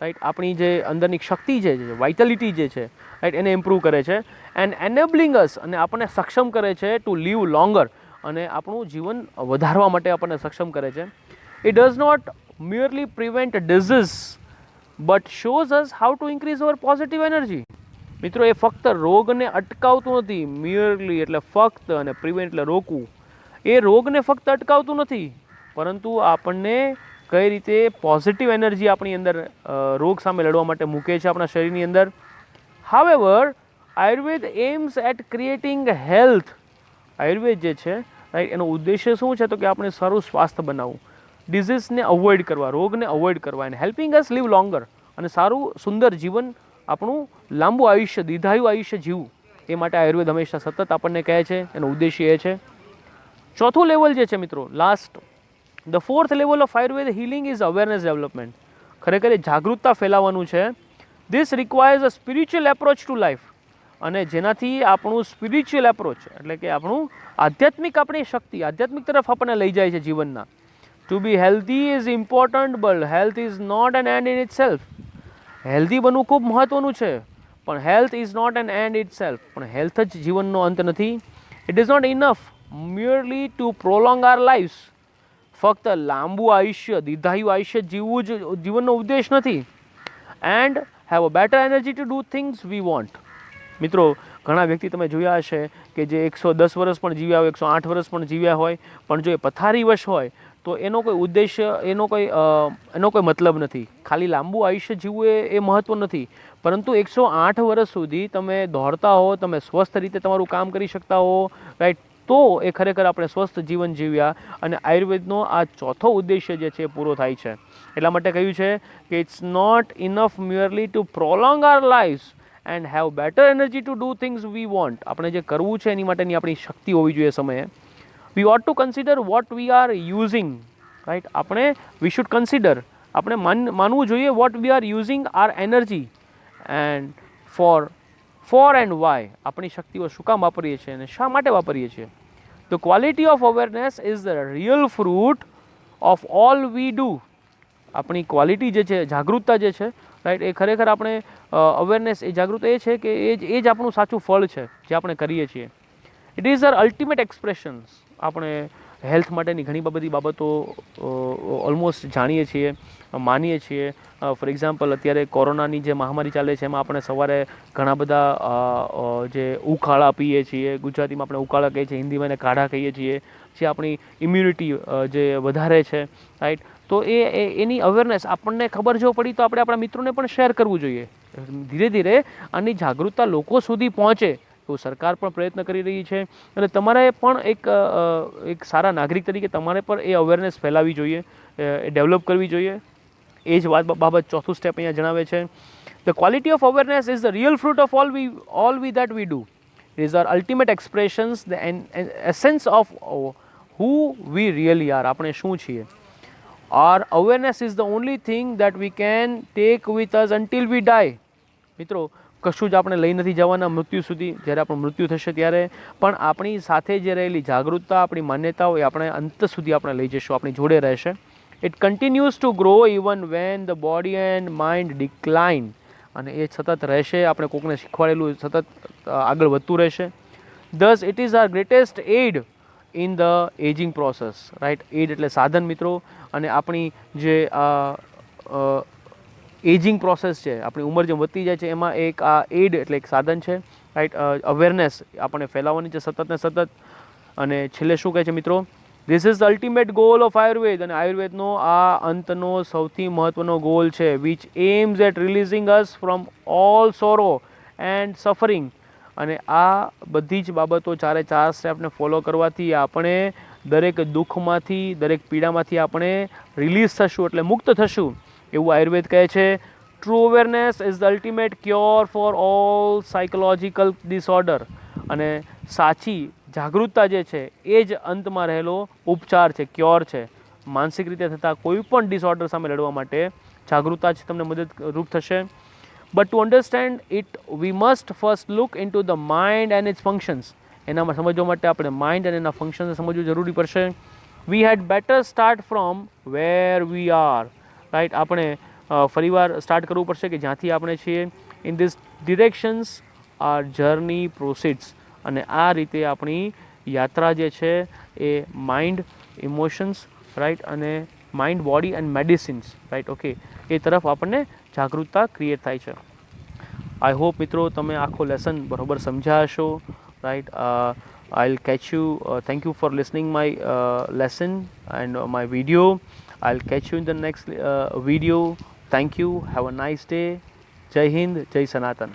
right. આપણી જે અંદરની શક્તિ છે, વાઇટાલિટી જે છે, રાઈટ, એને ઇમ્પ્રૂવ કરે છે. એન્ડ એનેબલિંગ અસ, અને આપણને સક્ષમ કરે છે ટુ લીવ લોંગર, અને આપણું જીવન વધારવા માટે આપણને સક્ષમ કરે છે. It does not merely prevent disease but shows us how to increase our positive energy. મિત્રો એ ફક્ત રોગને અટકાવતું નથી. merely એટલે ફક્ત, અને પ્રિવેન્ટ એટલે રોકવું. એ રોગને ફક્ત અટકાવતું નથી, પરંતુ આપણને કઈ રીતે પોઝિટિવ એનર્જી આપણી અંદર રોગ સામે લડવા માટે મૂકે છે આપણા શરીરની અંદર. However, Ayurveda aims at creating health. Ayurveda જે છે, રાઈટ, એનો ઉદ્દેશ્ય શું છે? તો કે આપણે સારું સ્વાસ્થ્ય બનાવવું, ડિઝીઝને અવોઇડ કરવા, રોગને અવોઇડ કરવા, અને હેલ્પિંગ અસ લીવ લોંગર, અને સારું સુંદર જીવન, આપણું લાંબુ આયુષ્ય, દીર્ઘાયુ આયુષ્ય જીવવું. એ માટે આયુર્વેદ હંમેશા સતત આપણને કહે છે, એનો ઉદ્દેશ્ય એ છે. ચોથું લેવલ જે છે મિત્રો, last, the fourth level of Ayurveda healing is awareness development. ખરેખર એ જાગૃતતા ફેલાવવાનું છે. This requires a spiritual approach to life, અને જેનાથી આપણું સ્પિરિચ્યુઅલ એપ્રોચ એટલે કે આપણું આધ્યાત્મિક, આપણી શક્તિ આધ્યાત્મિક તરફ આપણને લઈ જાય છે જીવનના. To be healthy is important but health is not an end in itself. Healthy બનવું ખૂબ મહત્વનું છે, પણ health is not an end itself. પણ હેલ્થ જ જીવનનો અંત નથી. It is not enough merely to prolong our lives. ફક્ત લાંબુ આયુષ્ય, દીર્ઘાયુ આયુષ્ય જીવવું જ જીવનનો ઉદ્દેશ નથી. And have a better energy to do things we want. મિત્રો ઘણા વ્યક્તિ તમે જોયા હશે કે જે 110 વર્ષ પણ જીવ્યા હોય, 108 વર્ષ પણ જીવ્યા હોય, પણ જો એ પથારીવશ હોય તો એનો કોઈ ઉદ્દેશ્ય, એનો કોઈ મતલબ નથી. ખાલી લાંબુ આયુષ્ય જીવવું એ મહત્વ નથી, પરંતુ 108 વર્ષ સુધી તમે દોડતા હો, તમે સ્વસ્થ રીતે તમારું કામ કરી શકતા હો, રાઈટ, તો એ ખરેખર આપણે સ્વસ્થ જીવન જીવ્યા. અને આયુર્વેદનો આ ચોથો ઉદ્દેશ્ય જે છે એ પૂરો થાય છે. એટલા માટે કહ્યું છે કે it's not enough merely to prolong our lives and have better energy to do things we want. આપણે જે કરવું છે એની માટેની આપણી શક્તિ હોવી જોઈએ સમયે. We ought to consider what we are using, right. આપણે વી શુડ કન્સિડર, આપણે માનવું જોઈએ what we are using our energy and for and why. આપણી શક્તિઓ શું કામ વાપરીએ છીએ અને શા માટે વાપરીએ છીએ. The quality of awareness is the real fruit of all we do. આપણી ક્વોલિટી જે છે, જાગૃતતા જે છે, રાઈટ, એ ખરેખર આપણે અવેરનેસ, એ જાગૃતતા એ છે કે એ જ આપણું સાચું ફળ છે જે આપણે કરીએ છીએ. It is our ultimate expressions. આપણે હેલ્થ માટેની ઘણી બધી બાબતો ઓલમોસ્ટ જાણીએ છીએ, માનીએ છીએ. ફોર એક્ઝામ્પલ, અત્યારે કોરોનાની જે મહામારી ચાલે છે એમાં આપણે સવારે ઘણા બધા જે ઉકાળા પીએ છીએ, ગુજરાતીમાં આપણે ઉકાળા કહીએ છીએ, હિન્દીમાં એને કાઢા કહીએ છીએ, જે આપણી ઇમ્યુનિટી જે વધારે છે, રાઈટ. તો એની અવેરનેસ આપણને ખબર જો પડી તો આપણે આપણા મિત્રોને પણ શેર કરવું જોઈએ. ધીરે ધીરે આની જાગૃતતા લોકો સુધી પહોંચે એવું સરકાર પણ પ્રયત્ન કરી રહી છે, અને તમારે પણ એક સારા નાગરિક તરીકે તમારે પણ એ અવેરનેસ ફેલાવવી જોઈએ, એ ડેવલપ કરવી જોઈએ. એ જ બાબત ચોથું સ્ટેપ અહીંયા જણાવે છે. The quality of awareness is the real fruit of all we that we do. It is our ultimate expressions, the essence of who we really are. આપણે શું છીએ. Our awareness is the only thing that we can take with us until we die. મિત્રો, કશું જ આપણે લઈ નથી જવાના મૃત્યુ સુધી. જ્યારે આપણું મૃત્યુ થશે ત્યારે પણ આપણી સાથે જે રહેલી જાગૃતતા, આપણી માન્યતાઓ, એ આપણે અંત સુધી આપણે લઈ જઈશું, આપણી જોડે રહેશે. It continues two grow even when the body and mind decline. અને એ સતત રહેશે. આપણે કોકને શીખવાડેલું સતત આગળ વધતું રહેશે. Thus it is our greatest aid in the aging process, right. Aid એટલે સાધન મિત્રો. અને આપણી જે એજિંગ પ્રોસેસ છે, આપણી ઉંમર જેમ વધતી જાય છે એમાં એક આ એડ એટલે એક સાધન છે, રાઈટ. અવેરનેસ આપણે ફેલાવવાની છે સતત ને સતત. અને છેલ્લે શું કહે છે મિત્રો? This is the ultimate goal of Ayurveda. અને આયુર્વેદનો આ અંતનો સૌથી મહત્વનો ગોલ છે. Which aims at releasing us from all sorrow and suffering. અને આ બધી જ બાબતો, ચારે ચાર સ્ટેપને ફોલો કરવાથી આપણે દરેક દુઃખમાંથી, દરેક પીડામાંથી આપણે રિલીઝ થશું, એટલે મુક્ત થશું, એવું આયુર્વેદ કહે છે. True awareness is the ultimate cure for all psychological disorder. અને સાચી જાગૃતતા જે છે એ જ અંતમાં રહેલો ઉપચાર છે, ક્યોર છે. માનસિક રીતે થતા કોઈ પણ ડિસઓર્ડર સામે લડવા માટે જાગૃતતા જ તમને મદદરૂપ થશે. But to understand it we must first look into the mind and its functions. એનામાં સમજવા માટે આપણે માઇન્ડ અને એના ફંક્શનને સમજવું જરૂરી પડશે. We had better start from where we are, right. આપણે ફરીવાર સ્ટાર્ટ કરવું પડશે કે જ્યાંથી આપણે છીએ. In this directions our journey proceeds. અને આ રીતે આપણી યાત્રા જે છે એ માઇન્ડ, ઇમોશન્સ, રાઈટ, અને mind, body and medicines, right, okay, એ તરફ આપણને જાગૃતતા ક્રિએટ થાય છે. આઈ હોપ મિત્રો તમે આખો લેસન બરોબર સમજ્યા હશો, right. I'll catch you. Thank you for listening my lesson and my video. I'll catch you in the next video. Thank you. Have a nice day. Jai Hind, Jai Sanatan.